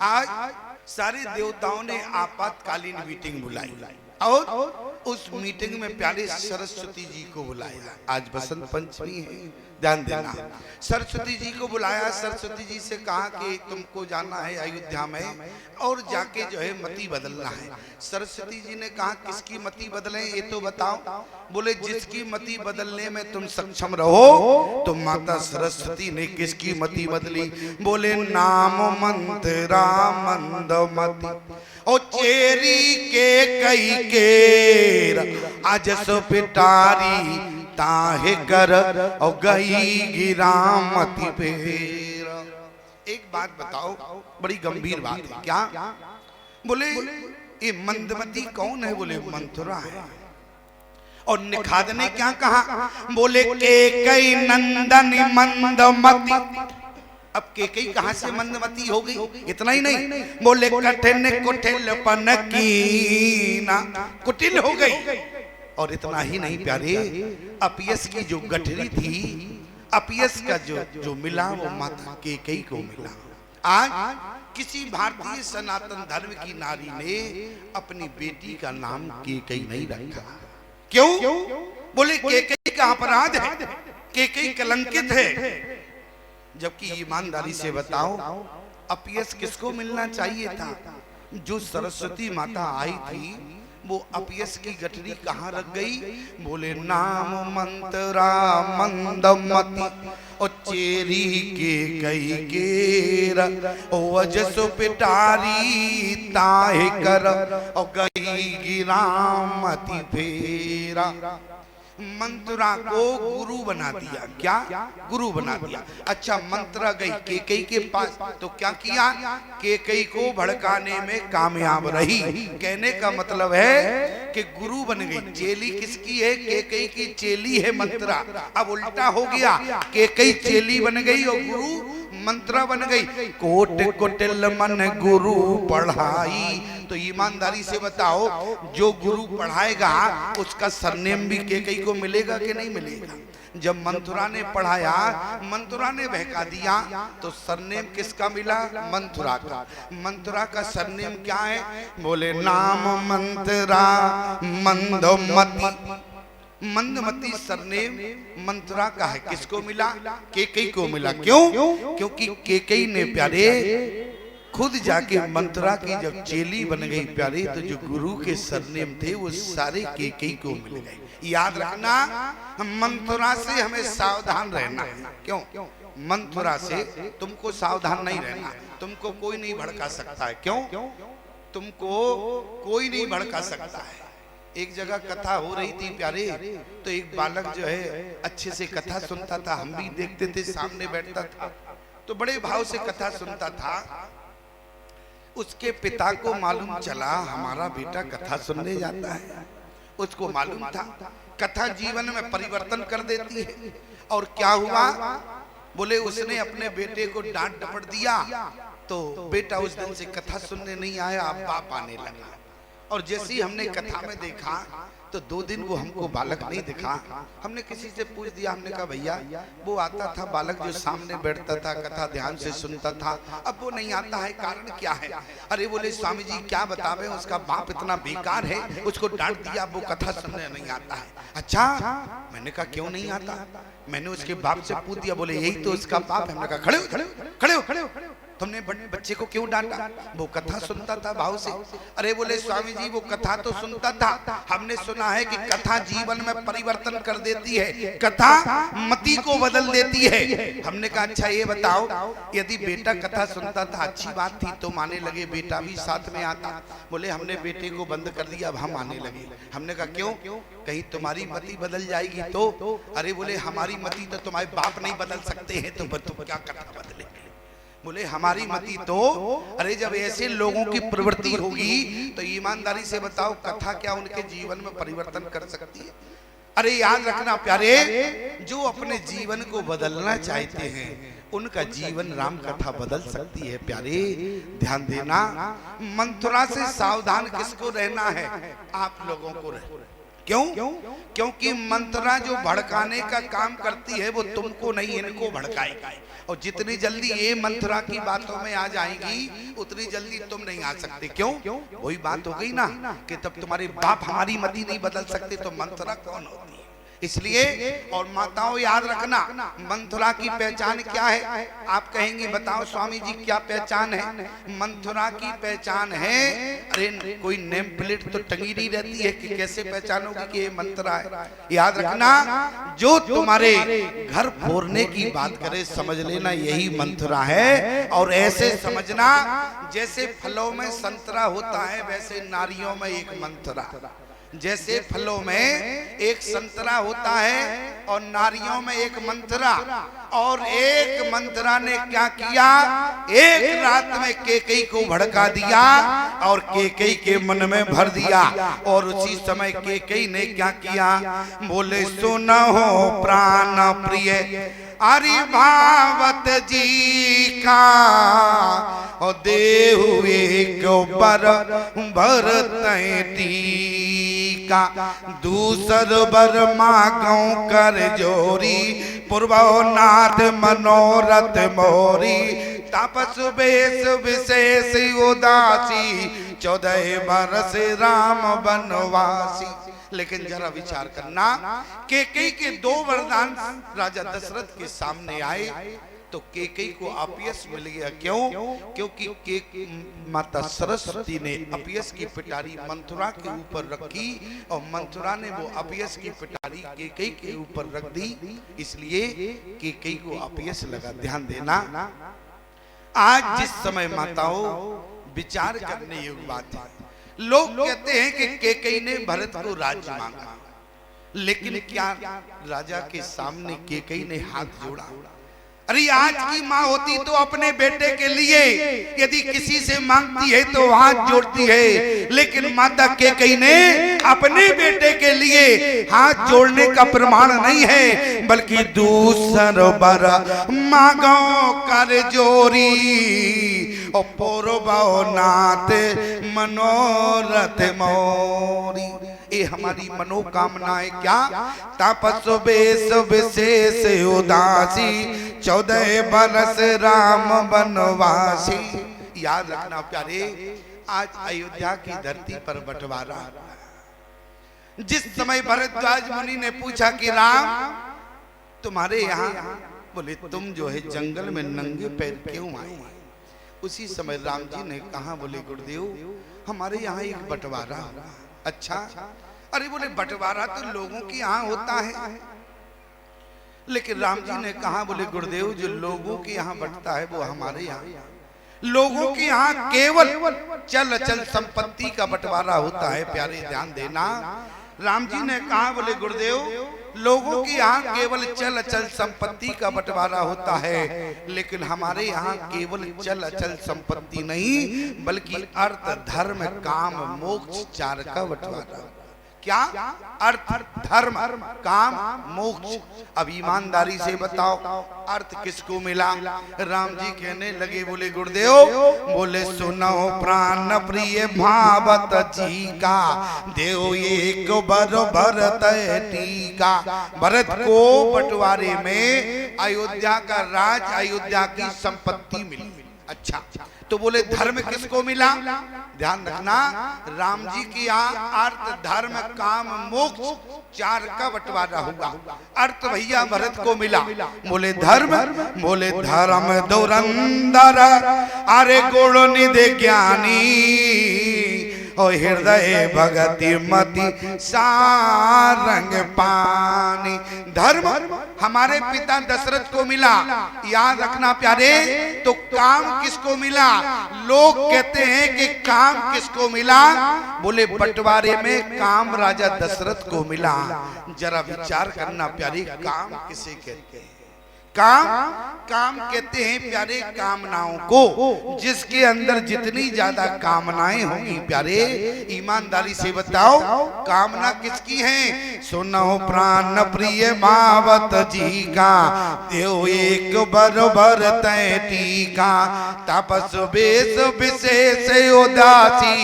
आज सारे देवताओं ने आपातकालीन मीटिंग बुलाई और उस मीटिंग में प्यारे सरस्वती जी को बुलाया। आज बसंत पंचमी है, ध्यान देना। सरस्वती जी को बुलाया, सरस्वती जी से कहा कि तुमको जाना है अयोध्या में और जाके जो है मति बदलना है। सरस्वती जी ने कहा किसकी मति बदलें ये तो बताओ। बोले जिसकी मति बदलने में तुम सक्षम रहो। तो माता सरस्वती ने किसकी मति बदली? बोले नाम मंत्रा मंदमति ओ चेरी के कई केर अजस पिटारी ताहे कर और गई गिरामती पेर। एक बात बताओ, बड़ी गंभीर बात है। क्या? बोले ये मंदमती कौन है? बोले मंथुरा है। और निखाद ने क्या कहा? बोले के कई नंदन मंदमती। अब केकई कहां से मंदमती हो गई? इतना ही नहीं, बोले कठिन कुटिलपन कीना, कुटिल हो गई। और इतना ही नहीं प्यारे, अपयस की जो गठरी थी, अपयस का जो मिला वो माता केकई को मिला। आज किसी भारतीय सनातन धर्म की नारी ने अपनी बेटी का नाम केकई नहीं रखा। क्यों? बोले केकई का अपराध है, केकई कलंकित है। जबकि ईमानदारी से बताओ अपयस किसको मिलना चाहिए था? जो सरस्वती माता आई थी वो अपयस की गठरी कहाँ रख गई? बोले नाम मंत्रा मंदमती और चेरी के कई केर वजस पिटारी ताहे कर और गई गिरामती फेरा। मंत्रा को गुरु बना दिया। क्या? गुरु बना दिया। अच्छा, मंत्रा गई केकई के पास तो क्या किया? केकई को भड़काने में कामयाब रही। कहने का मतलब है कि गुरु बन गई। चेली किसकी है? केकई की चेली है मंत्रा। अब उल्टा हो गया, केकई चेली बन गई और गुरु मंत्रा बन गई। कोट कोटिल मन गुरु पढ़ाई। तो ईमानदारी से बताओ, जो गुरु पढ़ाएगा उसका सरनेम भी केकई को मिलेगा कि नहीं मिलेगा? जब मंथुरा ने पढ़ाया, मंथुरा ने बहका दिया तो सरनेम किसका मिला? मंथुरा का। मंथुरा का सरनेम क्या है? बोले नाम मंत्रा मंदमती। मंदमती सरनेम मंत्रा का है। किसको मिला? केकई को मिला। क्यों? क्योंकि केकई ने प्यारे खुद जाके मंत्रा की जब चेली बन गई प्यारे, तो जो गुरु के सरनेम थे वो सारे केकई को मिल गए। याद रखना, मंत्रा से हमें सावधान रहना है। क्यों? मंत्रा से तुमको सावधान नहीं रहना। तुमको कोई नहीं भड़का सकता है। क्यों? तुमको कोई नहीं भड़का सकता है। एक जगह कथा हो रही थी प्यारे, तो एक बालक जो है अच्छे से कथा सुनता था। हम भी देखते थे, सामने बैठता था तो बड़े भाव से कथा सुनता था। उसके पिता को मालूम चला हमारा बेटा कथा सुनने जाता है। उसको मालूम था कथा जीवन में परिवर्तन कर देती है। और क्या हुआ? बोले उसने अपने बेटे को डांट डपट दिया तो बेटा उस दिन से कथा सुनने नहीं आया, अब बाप आने लगा। और जैसे ही हमने कथा में देखा तो 2 दिन वो हमको बालक नहीं दिखा। हमने किसी से पूछ दिया, हमने कहा भैया वो आता था बालक जो सामने बैठता था, कथा ध्यान से सुनता था, अब वो नहीं आता है, कारण क्या है? अरे बोले स्वामी जी क्या बतावे, उसका बाप इतना बेकार है, उसको डांट दिया, वो कथा सुनने नहीं आता है। अच्छा, मैंने कहा क्यों नहीं आता? मैंने उसके बाप से पूछ दिया, बोले यही तो उसका बाप है। हमने कहा खड़े हो खड़े हो खड़े हो खड़े हो, तुमने बच्चे को क्यों डांटा? वो कथा सुनता था भाव से। अरे बोले स्वामी जी वो कथा तो सुनता था, हमने सुना है कि कथा जीवन में परिवर्तन कर देती है, कथा मति को बदल देती है। हमने कहा अच्छा ये बताओ, यदि बेटा कथा सुनता था अच्छी बात थी तो माने लगे, बेटा भी साथ में आता। बोले हमने बेटे को बंद कर दिया, अब हम आने लगे। हमने कहा क्यों? कहीं तुम्हारी मति बदल जाएगी तो? अरे बोले हमारी मति तो तुम्हारे बाप नहीं बदल सकते हैं, तो तुम क्या कथा बदले? बोले हमारी मति तो, अरे जब ऐसे लोगों की प्रवृत्ति होगी तो ईमानदारी से बताओ कथा क्या उनके जीवन में परिवर्तन कर सकती है? अरे याद रखना प्यारे, जो अपने जीवन को बदलना चाहते हैं उनका जीवन राम कथा बदल सकती है। प्यारे ध्यान देना, मंथुरा से सावधान किसको रहना है? आप लोगों को क्यों? क्योंकि मंत्रा जो भड़काने का काम करती है वो तुमको नहीं इनको भड़काएगी, और जितनी जल्दी ये मंत्रा की बातों में आ जाएगी उतनी जल्दी तुम नहीं आ सकते। क्यों? वही बात हो गई ना कि तब तुम्हारे बाप हमारी मति नहीं बदल सकते तो मंत्रा कौन होती है। इसलिए और माताओं याद रखना, मंथुरा की पहचान क्या है? आप कहेंगे बताओ स्वामी जी क्या पहचान है? मंथुरा की पहचान है, अरे कोई नेम प्लेट तो टंगी नहीं रहती है कि कैसे पहचानोगे कि ये मंथुरा है। याद रखना, जो तुम्हारे घर फोड़ने की बात करे समझ लेना यही मंथुरा है। और ऐसे समझना जैसे फलों में संतरा होता है वैसे नारियों में एक मंथुरा, जैसे फलों में एक संतरा होता है और नारियों में एक मंथरा। और एक मंथरा ने क्या किया, एक रात में केकई को भड़का दिया और केकई के मन में भर दिया। और उसी समय केकई ने क्या किया, बोले सुनो प्राण प्रिय अरे भावत जी का, और देहु एक बर भरत टीका, दूसर बर मागों कर जोरी, पूर्वो नाथ मनोरथ मोरी, तापस बेस विशेष उदासी, 14 बरस राम बनवासी। लेकिन जरा विचार करना, केकई के 2 वरदान राजा दशरथ के सामने आए तो केकई को अपयश मिल गया। क्यों? क्योंकि माता सरस्वती ने अपयश की पिटारी मंथुरा के ऊपर रखी और मंथुरा ने वो अपयश की पिटारी केकई के ऊपर रख दी, इसलिए केकई को अपयश लगा। ध्यान देना, आज जिस समय माताओं विचार करने योग्य बात है, लोग कहते हैं कि केकई ने भरत को राज्य मांगा, लेकिन क्या राजा के सामने केकई ने हाथ जोड़ा? अरे आज की माँ होती तो अपने बेटे के लिए यदि किसी से मांगती है तो हाथ जोड़ती है, लेकिन माता केकई ने अपने बेटे के लिए हाथ जोड़ने का प्रमाण नहीं है, बल्कि दूसर बर मांगो कर जोरी, और पूर्वो नाथ मनोरथ मोरी। ये हमारी मनोकामनाएं क्या, तापस बेस विशेष उदासी, 14 बरस राम बनवासी। याद रखना प्यारे, आज अयोध्या की धरती पर बंटवारा। जिस समय भरद्वाज मुनि ने पूछा कि राम तुम्हारे यहाँ, बोले तुम जो है जंगल में नंगे पैर क्यों आए? उसी समय राम जी ने कहा, बोले गुरुदेव हमारे यहाँ एक बंटवारा हुआ। अच्छा, अरे बोले बंटवारा तो लोगों के यहाँ होता है, लेकिन राम जी ने कहा, बोले गुरुदेव जो लोगों के यहाँ बंटता है वो हमारे यहाँ, लोगों के यहाँ केवल चल अचल संपत्ति का बंटवारा होता है। प्यारे ध्यान देना, राम जी ने कहा, बोले गुरुदेव लोगों के यहाँ केवल चल अचल संपत्ति का बंटवारा होता है, लेकिन हमारे यहाँ केवल चल अचल संपत्ति नहीं बल्कि अर्थ धर्म काम मोक्ष 4 का बंटवारा। क्या? अर्थ धर्म काम मोक्ष। अब ईमानदारी से बताओ अर्थ किसको मिला? राम जी कहने लगे, बोले गुरुदेव, बोले सुनो प्राण प्रिय भावत जी का, देव एक बर भरत टीका। भरत को बंटवारे में अयोध्या का राज, अयोध्या की संपत्ति मिली। अच्छा, तो बोले धर्म किसको मिला? ध्यान रखना, राम जी की यहाँ अर्थ धर्म काम मोक्ष 4 का बंटवारा होगा। अर्थ भैया भरत को मिला, बोले धर्म, बोले धर्म धुरंधर अरे गुण निधि ज्ञानी, और हृदय भगति मति सारंग पानी। धर्म हमारे पिता दशरथ को मिला। याद रखना प्यारे, तो काम किसको मिला? लोग कहते हैं कि काम किसको मिला? बोले बंटवारे में काम राजा दशरथ को मिला। जरा विचार करना प्यारे, काम किसे कहते हैं? काम कहते हैं प्यारे कामनाओं को, जिसके अंदर जितनी ज्यादा कामनाएं होंगी प्यारे, ईमानदारी से बताओ कामना किसकी है? सुनो प्राण प्रिय भावत जी का, देव एक बर भरत टीका, तापस बेस विशेष उदासी,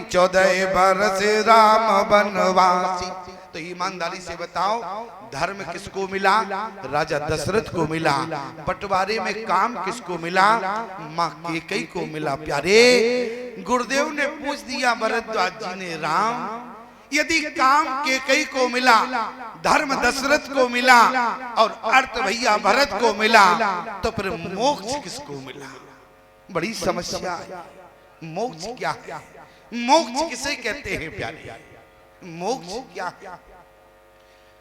14 बरस राम बनवासी। तो ईमानदारी से बताओ धर्म किसको मिला? राजा दशरथ को मिला। बंटवारे में काम किसको मिला? माँ कैकेयी को मिला। प्यारे गुरुदेव ने पूछ दिया भरद्वाज जी ने, राम यदि काम कैकेयी को मिला, धर्म दशरथ को मिला और अर्थ भैया भरत को मिला, तो फिर मोक्ष किसको मिला? बड़ी समस्या है। मोक्ष क्या है? मोक्ष किसे कहते हैं प्यारे? मोक्ष क्या है?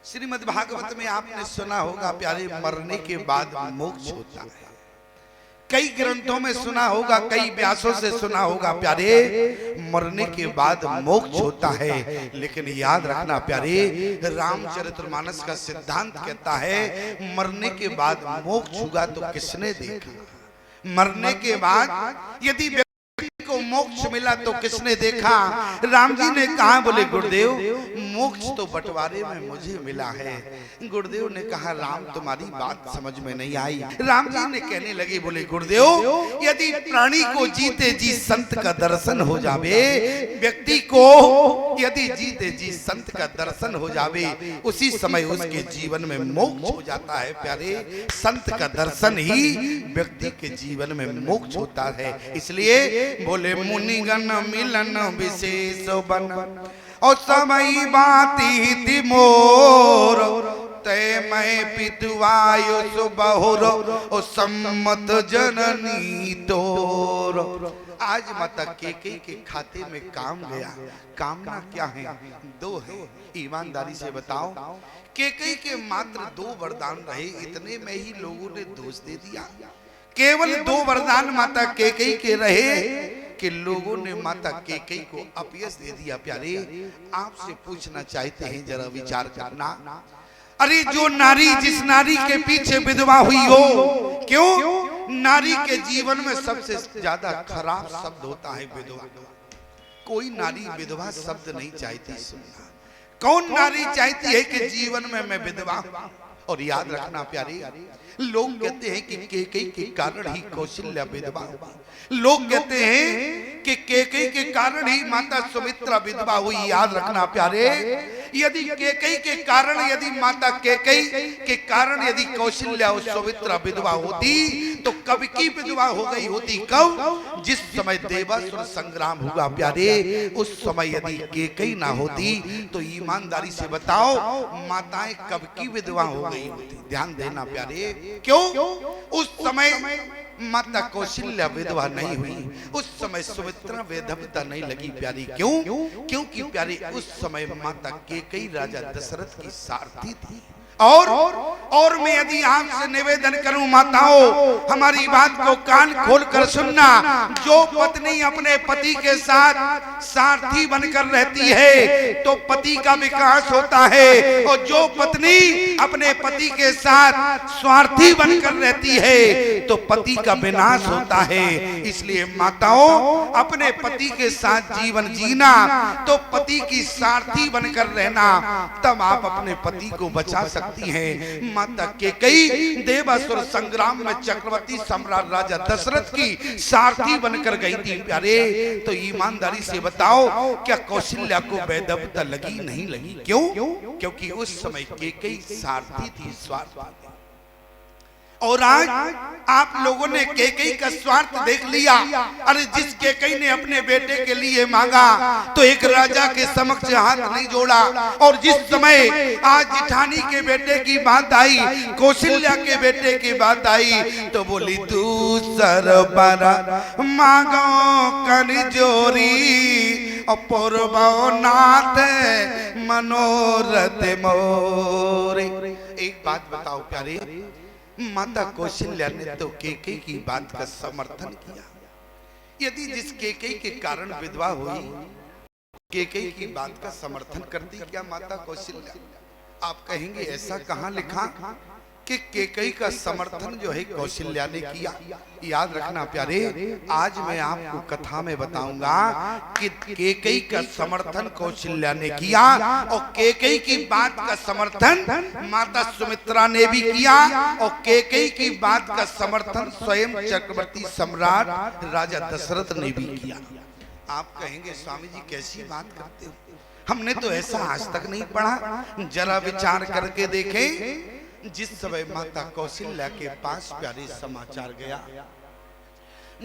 श्रीमद् भागवत में आपने सुना होगा प्यारे, मरने के बाद मोक्ष होता है। कई ग्रंथों में सुना होगा, कई व्यासों से सुना होगा प्यारे, मरने के बाद मोक्ष होता है। लेकिन याद रखना प्यारे, रामचरितमानस का सिद्धांत कहता है मरने के बाद मोक्ष होगा तो किसने देखा? मरने के बाद यदि व्यक्ति को मोक्ष मिला तो किसने देखा? राम जी ने कहा, बोले गुरुदेव मोक्ष तो बंटवारे में मुझे मिला है। गुरुदेव ने कहा, राम तुम्हारी बात समझ में नहीं आई। राम जी ने कहने लगे, बोले गुरुदेव यदि प्राणी को जीते जी संत का दर्शन हो जावे, व्यक्ति को यदि जीते जी संत का दर्शन हो जावे, उसी समय उसके जीवन में मोक्ष हो जाता है। प्यारे संत का दर्शन ही व्यक्ति के जीवन में मोक्ष होता है। इसलिए बोले मुनिगण मिलन विशेष बन और समय बाती थी मोर, तय मैं पितुआयु बहुर और सम्मत जननी तोर। आज माता कैकेयी के खाते में काम गया। कामना क्या है? दो है। ईमानदारी से बताओ, कैकेयी के मात्र 2 वरदान रहे, इतने में ही लोगों ने दोष दे दिया। केवल 2 वरदान माता कैकेयी के रहे कि लोगों ने माता कैकेयी को अपयश दे दिया। प्यारे आपसे पूछना चाहते हैं, जरा विचार करना। अरे जो नारी, जिस नारी के पीछे विधवा हुई हो, क्यों? नारी के जीवन में सबसे ज्यादा खराब शब्द होता है विधवा। कोई नारी विधवा शब्द नहीं चाहती सुनना। कौन नारी चाहती है कि जीवन में मैं विधवा हूं? और याद रखना प्यारे, लोग कहते हैं कि कैकेयी के कारण ही कौशल्या विधवा हुई। लोग कहते हैं कि कैकेयी के कारण ही माता सुमित्रा विधवा हुई। याद रखना प्यारे, यदि कैकेयी के कारण, यदि माता कैकेयी के कारण यदि कौशल्या और सुमित्रा विधवा होती तो कब की विधवा हो गई होती? कब? जिस समय देवासुर संग्राम हुआ प्यारे, उस समय यदि कैकेयी ना होती तो ईमानदारी से बताओ माताएं कब की विधवा हो गई होती? ध्यान देना प्यारे। क्यों? उस समय माता कौशल्या विधवा नहीं हुई, उस समय सुमित्रा विधवता नहीं लगी प्यारी। क्यों? क्योंकि प्यारी उस समय माता कैकेयी राजा दशरथ की सारथी थी। और मैं यदि आपसे निवेदन करूं माताओं, हमारी बात को कान खोलकर सुनना। जो पत्नी अपने पति के साथ सारथी बनकर रहती है तो पति का विकास होता है, और जो पत्नी अपने पति के साथ स्वार्थी बनकर रहती है तो पति का विनाश होता है। इसलिए माताओं, अपने पति के साथ जीवन जीना तो पति की सारथी बनकर रहना, तब आप अपने पति को बचा सकते है। माता कैकेयी देवासुर संग्राम में चक्रवर्ती सम्राट राजा दशरथ की सारथी बनकर गई थी प्यारे। तो ईमानदारी से बताओ, क्या कौशल्या को वैधवता लगी? नहीं लगी। क्यों? क्योंकि उस समय कैकेयी सारथी थी, स्वार्थ। और आज आप लोगों ने कैकेयी का स्वार्थ देख लिया। अरे जिस कैकेयी ने अपने बेटे के लिए मांगा तो एक राजा के समक्ष हाथ नहीं जोड़ा, और जिस समय आज जिठानी के बेटे की बात आई, कौशल्या के बेटे की बात आई, तो बोली दूसर बरा मांगो कर जोरी अपूर्व नाथ मनोरथ मोरे। एक बात बताओ प्यारे, माता कौशल्या ने तो कैकेयी की बात का समर्थन किया। यदि जिस कैकेयी के कारण विधवा हुई, कैकेयी की बात का समर्थन करती क्या माता कौशल्या? आप कहेंगे ऐसा कहां लिखा कि कैकेयी का समर्थन जो है कौशल्या ने किया? याद रखना प्यारे, आज मैं आपको कथा में बताऊंगा कि कैकेयी का समर्थन कौशल्या ने किया, और कैकेयी की बात का समर्थन माता सुमित्रा ने भी किया, और कैकेयी की बात का समर्थन स्वयं चक्रवर्ती सम्राट राजा दशरथ ने भी किया। आप कहेंगे स्वामी जी कैसी बात करते हो? हमने तो ऐसा आज तक नहीं पढ़ा। जरा विचार करके देखें, जिस समय माता कौशल्या के पास प्यारे समाचार गया,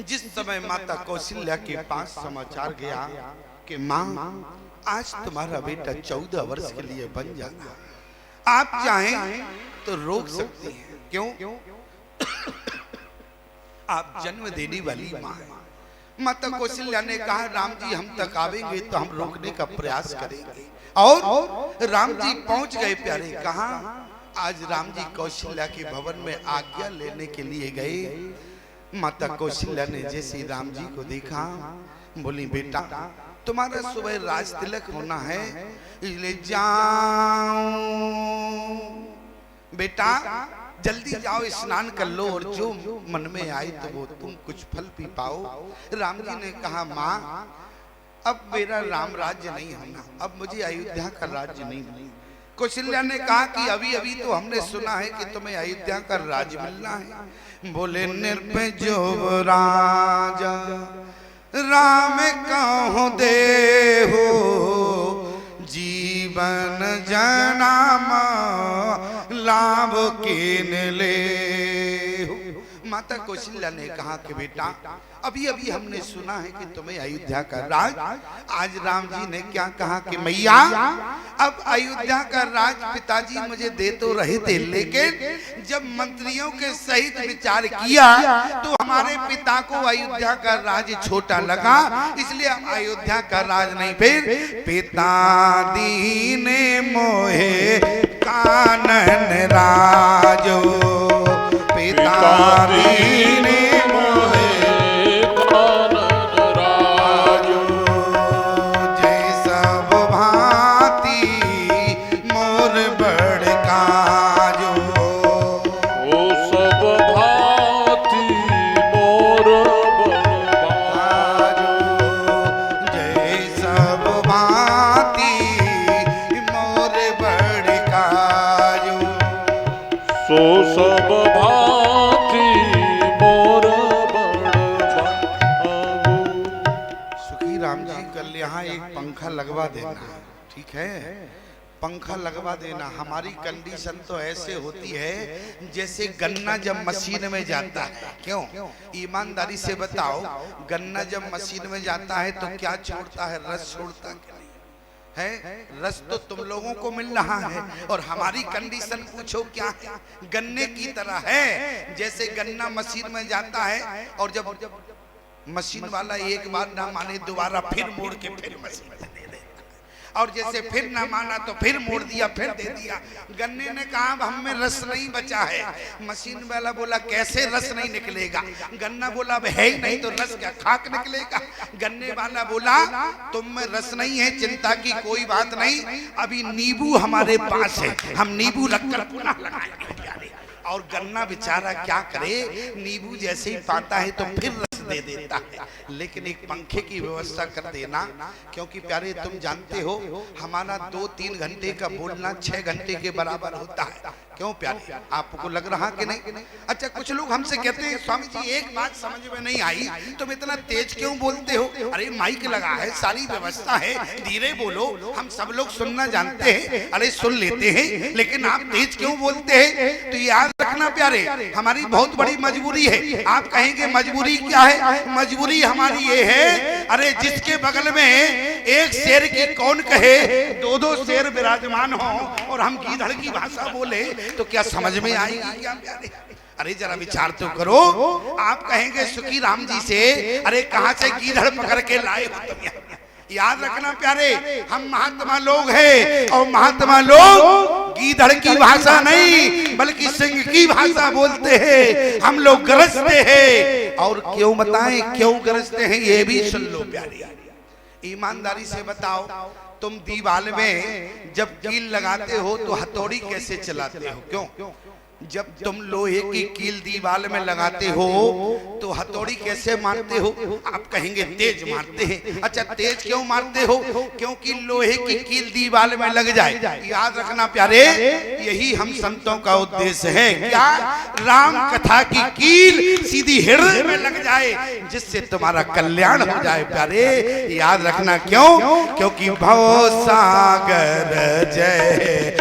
जिस समय माता कौशल्या के पास समाचार गया कि माँ आज तुम्हारा बेटा 14 वर्ष के लिए बन जाना, आप चाहें तो रोक सकती हैं। क्यों? आप जन्म देने वाली माँ हैं। माता कौशल्या ने कहा राम जी हम तक आवेंगे तो हम रोकने का प्रयास करेंगे। और राम जी पहुंच गए प्यारे। कहा? आज राम जी कौशल्या के भवन में आज्ञा लेने के लिए गए। माता कौशल्या ने जैसे राम जी को देखा, बोली बेटा तुम्हारा सुबह राज तिलक होना है, इसलिए जाओ बेटा, जल्दी जाओ स्नान कर लो और जो मन में आए तो वो तुम कुछ फल पी पाओ। राम जी ने कहा माँ अब मेरा राम राज्य नहीं होना, अब मुझे अयोध्या का राज्य नहीं मिलेगा। कौशल्या ने कहा कि अभी अभी तो हमने सुना है कि तुम्हें अयोध्या का राज्य मिलना है। बोले निर्भय जो राजा राम कहो दे हो, जीवन जनाम लाभ किन ले हो। माता कौशल्या ने कहा कि बेटा अभी अभी हमने सुना है कि तुम्हें अयोध्या का राज। आज राम जी ने क्या कहा कि मैया अब अयोध्या का राज पिताजी मुझे दे तो रहे थे, लेकिन जब मंत्रियों के सहित विचार किया तो हमारे पिता को अयोध्या का राज छोटा लगा, इसलिए अयोध्या का राज नहीं। फिर पिता दीने मोहे कानन राजो, पिता दीने मोहे लगवा देना, ठीक है? पंखा लगवा देना। हमारी कंडीशन तो ऐसे होती है जैसे गन्ना जब मशीन में जाता है। क्यों? ईमानदारी से बताओ, गन्ना जब मशीन में जाता है तो क्या छोड़ता है? रस छोड़ता है? रस तो तुम लोगों को मिल रहा है, और हमारी कंडीशन पूछो क्या है? गन्ने की तरह है। जैसे गन्ना मशीन में जाता है और जब मशीन वाला एक बार ना माने दोबारा फिर मोड़ के फिर मशीन में दे देता, और जैसे फिर ना माना तो फिर मोड़ दिया, फिर दे दिया। गन्ने ने कहा अब हम में रस नहीं बचा है। मशीन वाला बोला कैसे रस नहीं निकलेगा? गन्ना बोला अब है ही नहीं तो रस क्या खाक निकलेगा? गन्ने वाला बोला तुम में रस नहीं है, चिंता की कोई बात नहीं, अभी नींबू हमारे पास है, हम नींबू रखकर पुनः लगाएंगे। और गन्ना बेचारा क्या करे, नींबू जैसे ही पाता है तो फिर रस दे देता है। लेकिन एक पंखे की व्यवस्था कर देना, क्योंकि प्यारे तुम जानते हो हमारा 2-3 घंटे का बोलना 6 घंटे के बराबर होता है। क्यों प्यारे, आपको लग रहा कि नहीं? अच्छा, कुछ लोग हमसे कहते हैं स्वामी जी एक बात समझ में नहीं आई, तुम इतना तेज क्यों बोलते हो? अरे माइक लगा है, सारी व्यवस्था है, धीरे बोलो, हम सब लोग सुनना जानते हैं, अरे सुन लेते हैं, लेकिन आप तेज क्यों बोलते हैं? तो याद रखना प्यारे, हमारी बहुत बड़ी मजबूरी है। आप कहेंगे मजबूरी क्या है? मजबूरी हमारी ये है, अरे जिसके बगल में एक शेर की कौन कहे 2-2 शेर विराजमान हो और हम गीदड़ की भाषा बोले तो क्या समझ में आएगी क्या प्यारे? अरे जरा विचार तो करो। आप कहेंगे सुखी राम जी से, अरे कहां से गीदड़ पकड़ के लाए हो तुम? याद रखना प्यारे, हम महात्मा लोग हैं, और महात्मा लोग गीदड़ की भाषा नहीं बल्कि सिंह की भाषा बोलते हैं। हम लोग गरजते हैं, और क्यों बताएं क्यों गरजते हैं ये भी सुन लो प्यारे। ईमानदारी से बताओ, तुम दीवाल में जब कील लगाते हो तो हथौड़ी कैसे चलाते हो? क्यों? जब तुम लोहे की कील दीवार में लगाते हो तो हथौड़ी कैसे मारते हो? आप कहेंगे तेज मारते हैं। अच्छा, तेज क्यों मारते हो? क्योंकि लोहे की कील दीवार में लग जाए। याद रखना प्यारे, यही हम संतों का उद्देश्य है। क्या? राम कथा की कील सीधी हृदय में लग जाए, जिससे तुम्हारा कल्याण हो जाए प्यारे। याद रखना क्यों? क्योंकि भव सागर जय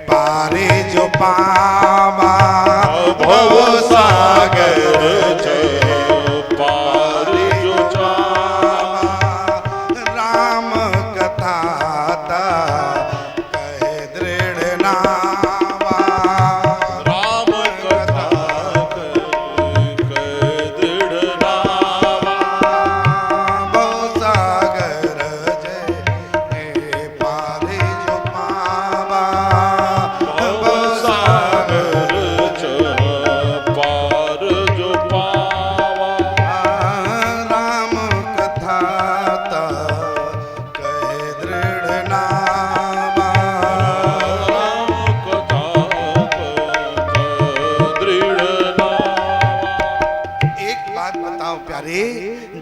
पारे जो पावा, भव सागर जय पारे जो पावा, राम कथा कहे दृढ़ नावा, राम कथा कहे दृढ़ नावा, भव सागर जय पारे जो पावा,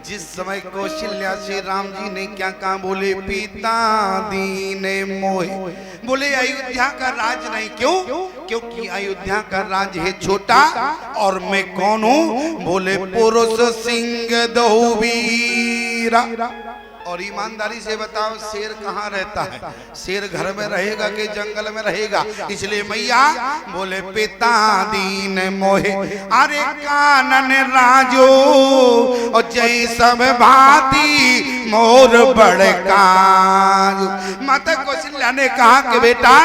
जिस समय कौशल्या से राम जी ने क्या कहा? बोले पिता दीन मोहे, बोले अयोध्या का राज नहीं। क्यों? क्योंकि अयोध्या का राज है छोटा और मैं कौन हूँ? बोले पुरुष सिंह दहुवीरा। और ईमानदारी से बताओ, शेर कहाँ रहता है? शेर घर में रहेगा कि जंगल में रहेगा? इसलिए मैया बोले पिता दीन मोहे, अरे कानन राजो और जय सब भांति मोर बड़का। माता कौशल्या ने कहा कि बेटा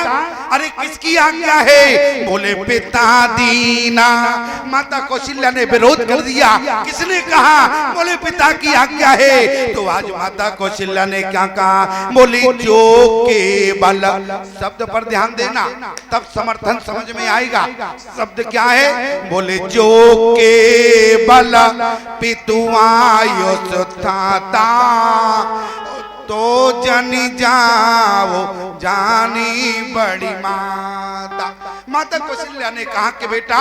अरे किसकी आज्ञा है? बोले पिता दीना। माता कौशल्या ने विरोध कर दिया। किसने कहा? बोले पिता की आज्ञा है। तो आज माता कौशल्या ने क्या कहा? बोली जो केवल, शब्द पर ध्यान देना तब समर्थन समझ में आएगा। शब्द क्या है? बोले जो केवल पितुआयुष थाता, तो जनी जाओ जानी बड़ी माता। माता कौशल्या ने कहा कि बेटा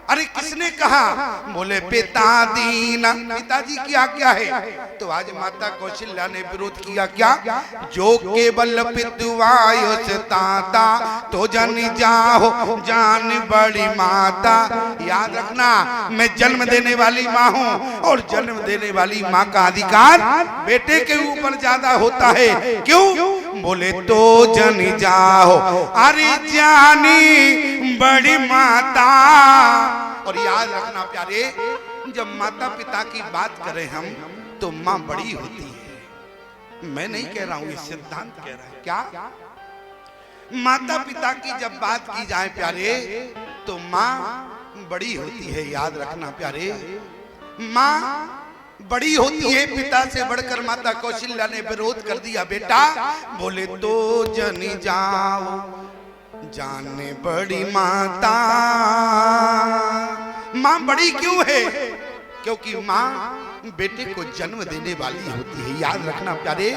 अरे किसने कहा? बोले पिता दीना, पिताजी की आज्ञा है। तो आज माता कौशल्या ने विरोध किया। क्या? जो केवल पितुआयुष ताता, तो जन जाओ जान बड़ी माता। याद रखना, मैं जन्म देने वाली माँ हूँ और जन्म देने वाली माँ का अधिकार बेटे के ऊपर ज्यादा होता है। क्यों? बोले तो जन जाओ अरे जानी बड़ी माता। और याद रखना प्यारे, जब माता पिता की बात करें हम तो माँ बड़ी होती है। मैं नहीं कह रहा हूं, ये सिद्धांत कह रहा है। क्या? माता पिता की जब बात की जाए प्यारे तो माँ बड़ी होती है। याद रखना प्यारे, माँ बड़ी होती है। पिता से बढ़कर माता कौशल्या ने विरोध कर दिया। बेटा बोले तो जनी जाओ जाने बड़ी माता। माँ बड़ी क्यों है? क्योंकि माँ बेटे को जन्म देने वाली होती है। याद रखना प्यारे,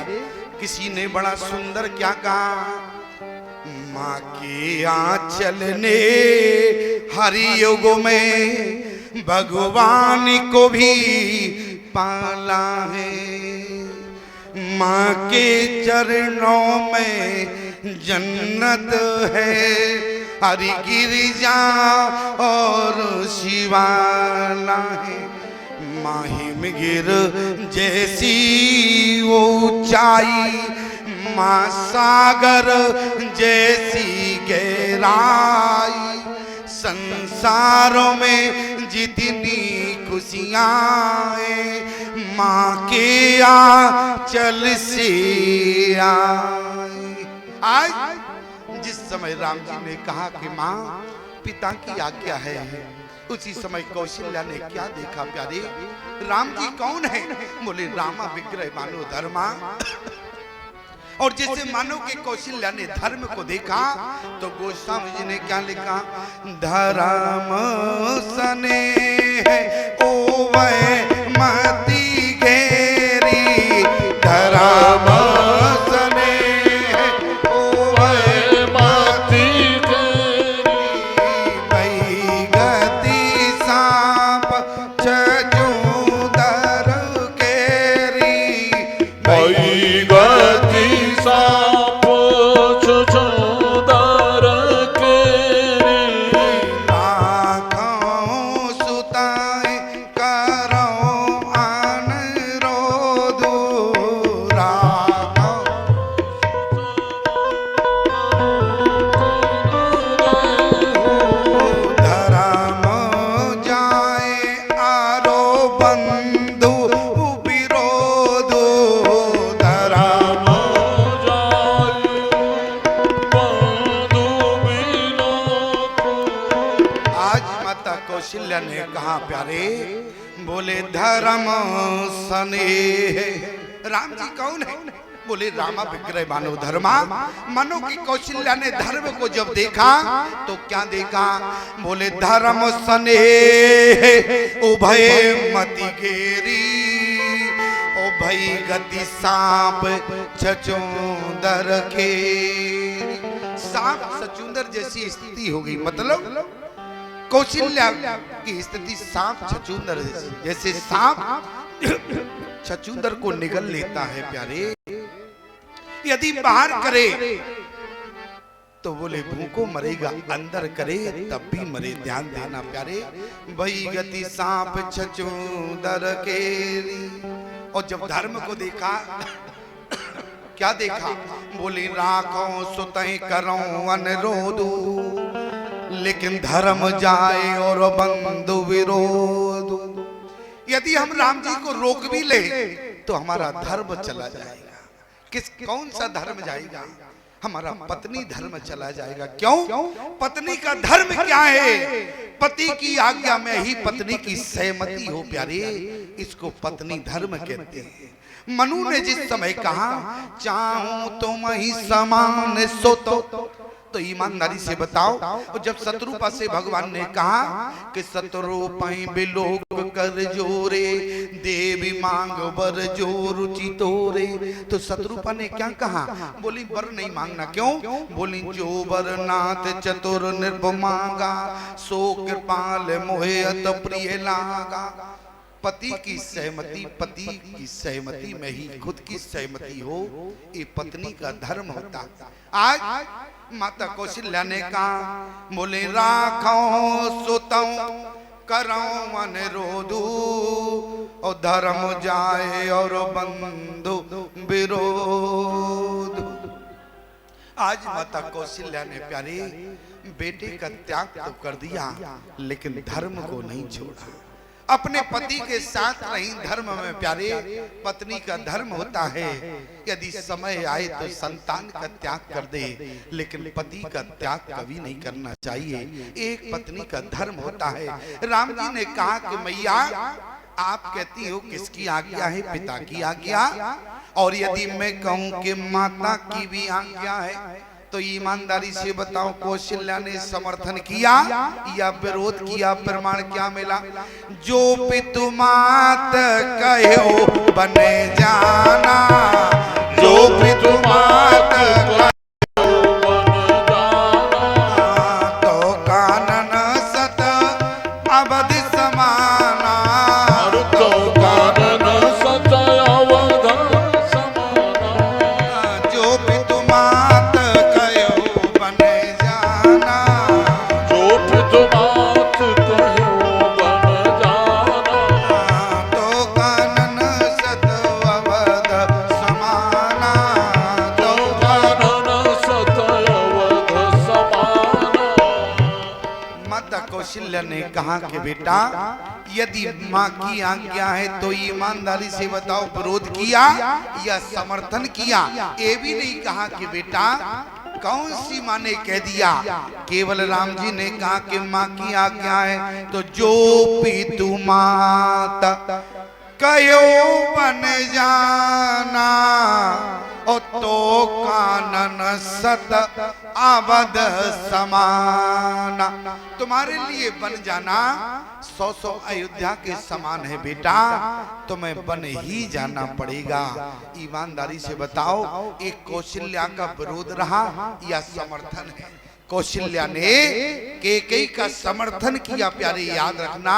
किसी ने बड़ा सुंदर क्या कहा? माँ के आंचल ने हरि युग में भगवान को भी पाला है। माँ के चरणों में जन्नत है, हरि गिरिजा और शिवाला है। माहिम गिर जैसी ऊंचाई, माँ सागर जैसी गहराई। संसारों में जितनी खुशियाँ माँ के आंचल से आई। आज जिस समय राम जी ने कहा कि माँ पिता की आज्ञा है, उसी समय कौशल्या ने क्या देखा प्यारे? राम जी कौन है? बोले रामा विग्रह मानो धर्मा। और जैसे मानो कि कौशल्या ने धर्म को देखा तो गोस्वामी जी ने क्या लिखा? धर्म सने ओ वै मती घेरी, धर्म सने ओ वै मती घेरी, कौशल्या ने कहा प्यारे, बोले धर्म स्नेह। राम जी कौन है? बोले रामा विक्रय मानो धर्मा। मनो की कौशल्या ने धर्म को जब देखा तो क्या देखा? बोले धर्म स्नेह उभय मति गेरी, उभय गति सांप छचूंदर के। सांप सचुंदर जैसी स्थिति हो गई, मतलब कौशल्या की स्थिति सांप छचूंदर जैसे सांप छचूंदर को निगल लेता है प्यारे। यदि बाहर करे तो बोले भूखों मरेगा, अंदर करे तब भी मरे। ध्यान देना प्यारे, वही गति सांप छचूंदर केरी। और जब धर्म को देखा क्या देखा? बोले राखो सुतहि करो अनुरोध, लेकिन धर्म जाए और बंधु विरोध। यदि हम राम जी को रोक भी ले तो हमारा धर्म चला जाएगा। कौन सा धर्म जाएगा? हमारा पत्नी धर्म चला जाएगा। क्यों? पत्नी का धर्म क्या है? पति की आज्ञा में ही पत्नी की सहमति हो प्यारे, इसको पत्नी धर्म कहते हैं। मनु ने जिस समय कहा चाहूं तुम ही समान सो, तो ईमानदारी से बताओ, और जब शत्रुपा से भगवान ने कहा कि शत्रुपई बिलोक कर जोरे, देवी मांग बर जो रुचि तोरे, तो शत्रुपा ने क्या कहा? बोली बर नहीं मांगना। क्यों? बोली जो बर नाथ चतुर निर्भ मांगा, सो कृपाल मोहे अत प्रिय लागा। पति की सहमति, पति की सहमति में ही खुद की सहमति हो, ये पत्नी का धर्म होता। आज माता कौशल्या ने कहा, बोले राखो सुतौ करो अनुरोध, और धर्म जाए और बंधु विरोध। आज माता कौशल्या ने प्यारे बेटे का त्याग तो कर दिया, लेकिन धर्म को नहीं छोड़ा। अपने पति के साथ रही धर्म में प्यारे। पत्नी का धर्म होता है यदि समय आए तो संतान का त्याग कर दे, लेकिन पति का त्याग कभी नहीं करना चाहिए। एक पत्नी का धर्म होता है। राम जी ने कहा कि मैया आप कहती हो किसकी आज्ञा है? पिता की आज्ञा। और यदि मैं कहूं कि माता की भी आज्ञा है, तो ईमानदारी से बताओ कौशल्या ने समर्थन किया या विरोध किया? प्रमाण क्या मिला? जो पितु मात कहो बने जाना, जो पितु मात कहो बने जाना, तो कानन सत अवध समाना, तो कानन सत अवध समाना। जो पितु मात कौशल्या ने कहा कि बेटा यदि माँ की आज्ञा है तो ईमानदारी से बताओ विरोध किया या समर्थन किया? ये भी नहीं कहा कि बेटा कौन सी माँ ने कह दिया, केवल राम जी ने कहा कि माँ की आज्ञा है तो जो पितु माता कहो बन जाना, और तो कानन सत अवध समाना। तुम्हारे लिए बन जाना 100 अयोध्या के समान है बेटा, तुम्हें बन ही जाना पड़ेगा। ईमानदारी से बताओ एक कौशल्या का विरोध रहा या समर्थन है? कौशल्या ने कैकेयी का समर्थन किया प्यारे, याद रखना।